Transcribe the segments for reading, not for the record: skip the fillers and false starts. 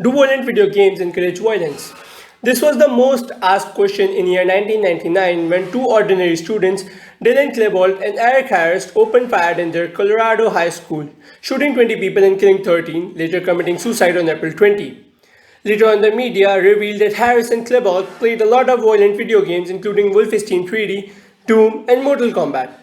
Do violent video games encourage violence? This was the most asked question in year 1999 when two ordinary students, Dylan Klebold and Eric Harris, opened fire in their Colorado high school, shooting 20 people and killing 13, later committing suicide on April 20. Later on, the media revealed that Harris and Klebold played a lot of violent video games including Wolfenstein 3D, Doom, and Mortal Kombat.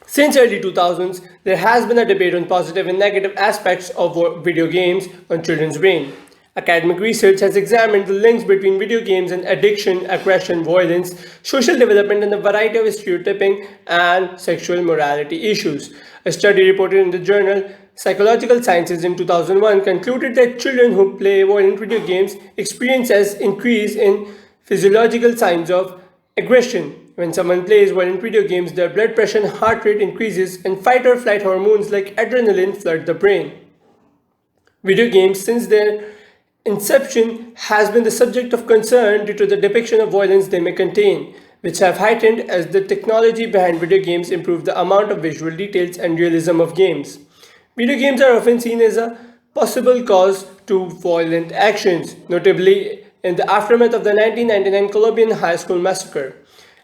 Since early 2000s, there has been a debate on positive and negative aspects of video games on children's brain. Academic research has examined the links between video games and addiction, aggression, violence, social development, and a variety of stereotyping and sexual morality issues. A study reported in the journal Psychological Sciences in 2001 concluded that children who play violent video games experience an increase in physiological signs of aggression. When someone plays violent video games, their blood pressure and heart rate increases, and fight or flight hormones like adrenaline flood the brain. Video games, since their inception, has been the subject of concern due to the depiction of violence they may contain, which have heightened as the technology behind video games improved the amount of visual details and realism of games. Video games are often seen as a possible cause to violent actions, notably in the aftermath of the 1999 Colombian high school massacre.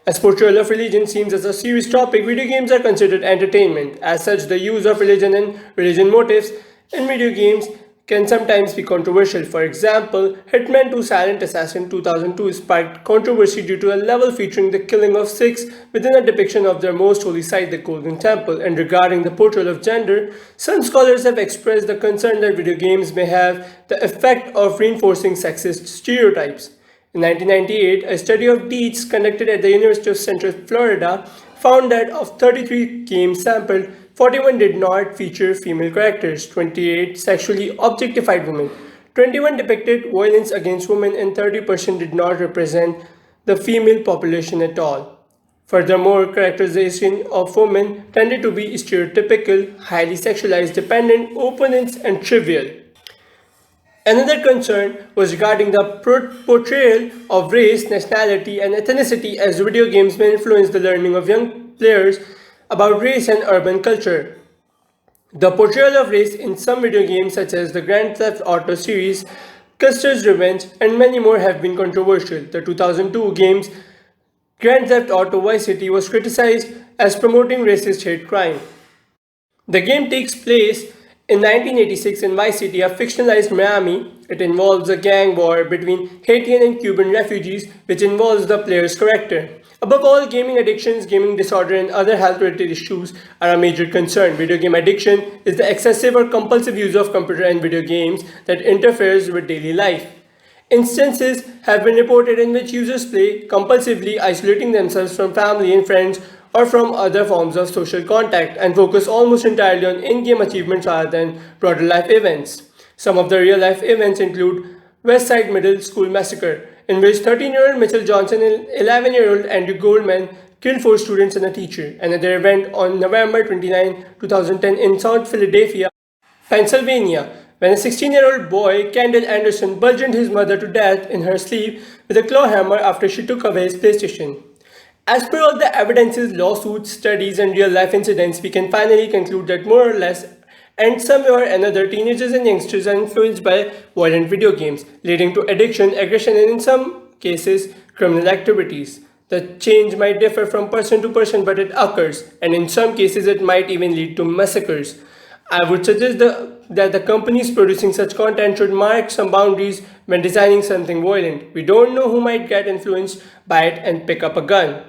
As portrayal of religion seems as a serious topic, video games are considered entertainment. As such, the use of religion and religion motifs in video games can sometimes be controversial. For example, Hitman 2 Silent Assassin 2002 sparked controversy due to a level featuring the killing of Sikhs within a depiction of their most holy site, the Golden Temple. And regarding the portrayal of gender, some scholars have expressed the concern that video games may have the effect of reinforcing sexist stereotypes. In 1998, a study of teens conducted at the University of Central Florida found that of 33 games sampled, 41 did not feature female characters, 28 sexually objectified women, 21 depicted violence against women, and 30% did not represent the female population at all. Furthermore, characterization of women tended to be stereotypical, highly sexualized, dependent, opponents, and trivial. Another concern was regarding the portrayal of race, nationality, and ethnicity, as video games may influence the learning of young players about race and urban culture. The portrayal of race in some video games, such as the Grand Theft Auto series, Custer's Revenge, and many more, have been controversial. The 2002 game's Grand Theft Auto Vice City was criticized as promoting racist hate crime. The game takes place in 1986 in Vice City, a fictionalized Miami. It involves a gang war between Haitian and Cuban refugees, which involves the player's character. Above all, gaming addictions, gaming disorder, and other health-related issues are a major concern. Video game addiction is the excessive or compulsive use of computer and video games that interferes with daily life. Instances have been reported in which users play compulsively, isolating themselves from family and friends or from other forms of social contact, and focus almost entirely on in-game achievements rather than broader life events. Some of the real-life events include West Side Middle School Massacre, in which 13-year-old Mitchell Johnson and 11-year-old Andrew Goldman killed 4 students and a teacher. Another event on November 29, 2010 in South Philadelphia, Pennsylvania, when a 16-year-old boy, Kendall Anderson, bludgeoned his mother to death in her sleep with a claw hammer after she took away his PlayStation. As per all the evidences, lawsuits, studies, and real-life incidents, we can finally conclude that more or less, and somewhere or another, teenagers and youngsters are influenced by violent video games, leading to addiction, aggression, and in some cases, criminal activities. The change might differ from person to person, but it occurs, and in some cases, it might even lead to massacres. I would suggest that the companies producing such content should mark some boundaries when designing something violent. We don't know who might get influenced by it and pick up a gun.